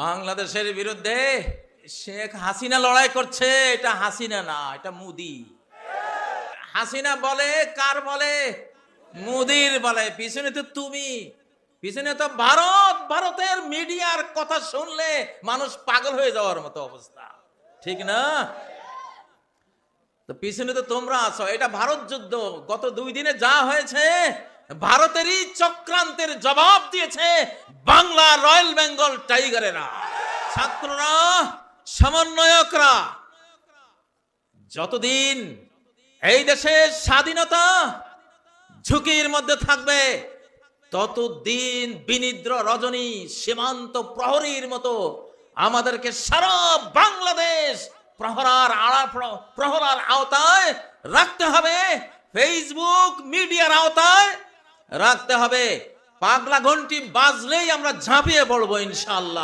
বাংলাদেশের বিরুদ্ধে শেখ হাসিনা লড়াই করছে। এটা হাসিনা না, এটা মোদি। হাসিনা বলে কার বলে? মোদির বলে। পিছনে তো তুমি, পিছনে তো ভারত। ভারতের মিডিয়ার কথা শুনলে মানুষ পাগল হয়ে যাওয়ার মতো অবস্থা, ঠিক না? তো পিছনে তো তোমরা আছো। এটা ভারত যুদ্ধ। গত 2 দিনে যা হয়েছে, ভারতেরই চক্রান্তের জবাব দিয়েছে বাংলা রয়্যাল বেঙ্গল টাইগারেরা, ছাত্ররা, সমন্বয়করা। যতদিন এই দেশের স্বাধীনতা ঝুঁকির মধ্যে থাকবে, ততদিন বিনিদ্র রজনী সীমান্ত প্রহরীর মতো আমাদেরকে সারা বাংলাদেশ প্রহরার আওতায় রাখতে হবে, ফেসবুক মিডিয়ার আওতায় রাখতে হবে। পাগলা ঘন্টি বাজলেই আমরা ঝাঁপিয়ে পড়বো ইনশাআল্লাহ।